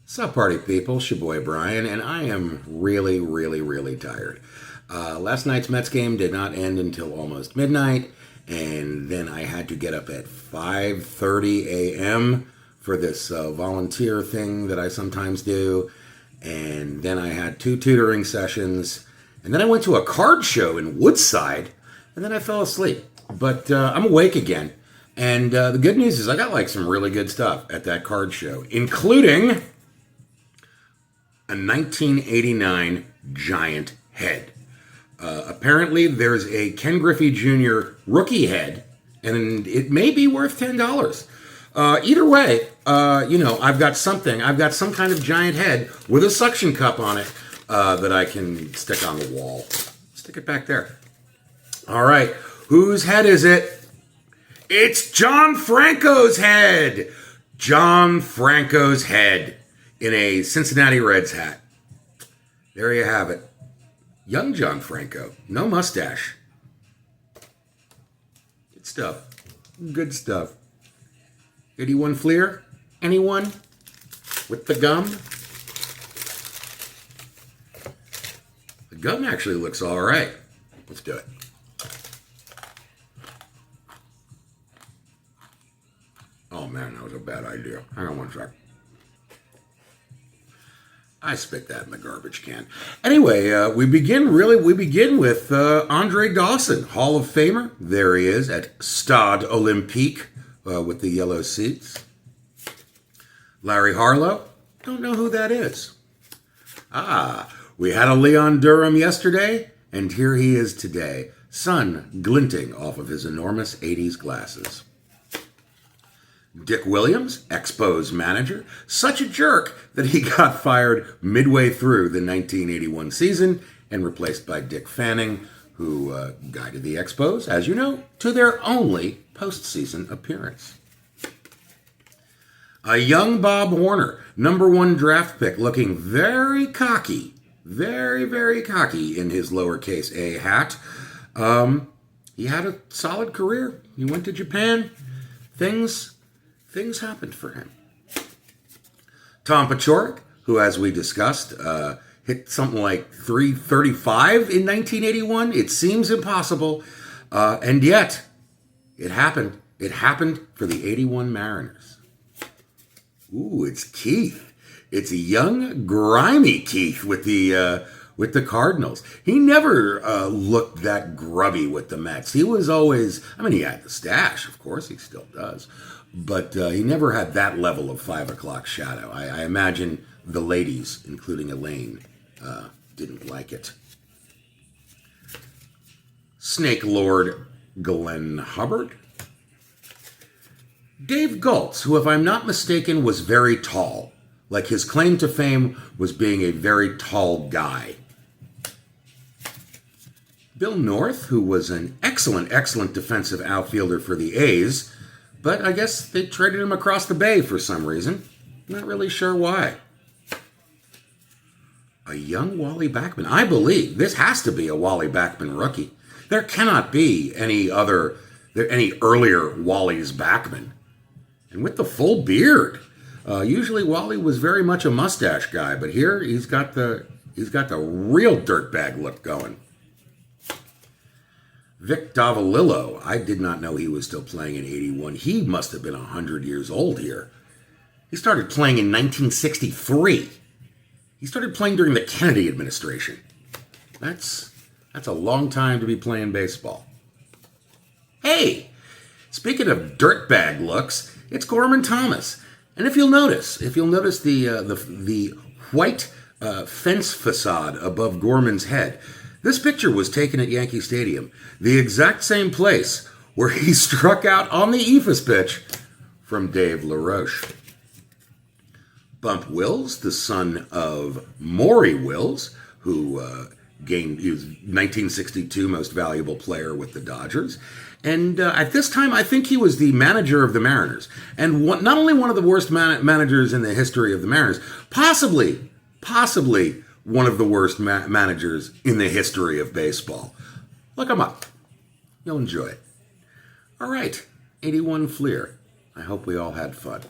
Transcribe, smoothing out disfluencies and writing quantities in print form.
Sup, party people? It's your boy Brian, and I am really, really, really tired. Last night's Mets game did not end until almost midnight, and then I had to get up at 5:30 a.m. for this volunteer thing that I sometimes do, and then I had two tutoring sessions, and then I went to a card show in Woodside, and then I fell asleep. But I'm awake again, and the good news is I got like some really good stuff at that card show, including a 1989 giant head. Apparently, there's a Ken Griffey Jr. rookie head, and it may be worth $10. Either way, I've got something. I've got some kind of giant head with a suction cup on it that I can stick on the wall. Stick it back there. All right, whose head is it? It's John Franco's head. John Franco's head in a Cincinnati Reds hat. There you have it. Young John Franco. No mustache. Good stuff. Good stuff. 81 Fleer? Anyone? With the gum? The gum actually looks all right. Let's do it. Oh man, that was a bad idea. Hang on one sec. I spit that in the garbage can. Anyway, we begin with Andre Dawson, Hall of Famer. There he is at Stade Olympique with the yellow seats. Larry Harlow, don't know who that is. We had a Leon Durham yesterday, and here he is today, sun glinting off of his enormous 80s glasses. Dick Williams, Expos manager, such a jerk that he got fired midway through the 1981 season and replaced by Dick Fanning, who guided the Expos, as you know, to their only postseason appearance. A young Bob Warner, number one draft pick, looking very cocky, very, very cocky in his lowercase a hat. He had a solid career. He went to Japan. Things happened for him. Tom Paciorek, who, as we discussed, hit something like 335 in 1981. It seems impossible, and yet it happened. It happened for the 81 Mariners. Ooh, it's Keith. It's a young, grimy Keith with the Cardinals. He never looked that grubby with the Mets. He was always, he had the stash, of course, he still does. But he never had that level of 5 o'clock shadow. I imagine the ladies, including Elaine, didn't like it. Snake Lord Glenn Hubbard. Dave Gultz, who, if I'm not mistaken, was very tall. Like his claim to fame was being a very tall guy. Bill North, who was an excellent defensive outfielder for the A's, but I guess they traded him across the bay for some reason. Not really sure why. A young Wally Backman. I believe this has to be a Wally Backman rookie. There cannot be any earlier Wally's Backman. And with the full beard. Usually Wally was very much a mustache guy, but here he's got the real dirtbag look going. Vic Davalillo, I did not know he was still playing in 81. He must have been 100 years old here. He started playing in 1963. He started playing during the Kennedy administration. That's a long time to be playing baseball. Hey, speaking of dirtbag looks, it's Gorman Thomas. And if you'll notice the white fence facade above Gorman's head, this picture was taken at Yankee Stadium, the exact same place where he struck out on the Ephus pitch from Dave LaRoche. Bump Wills, the son of Maury Wills, who he was 1962 most valuable player with the Dodgers. And at this time, I think he was the manager of the Mariners. And not only one of the worst managers in the history of the Mariners, possibly one of the worst managers in the history of baseball. Look him up. You'll enjoy it. All right, 81 Fleer. I hope we all had fun.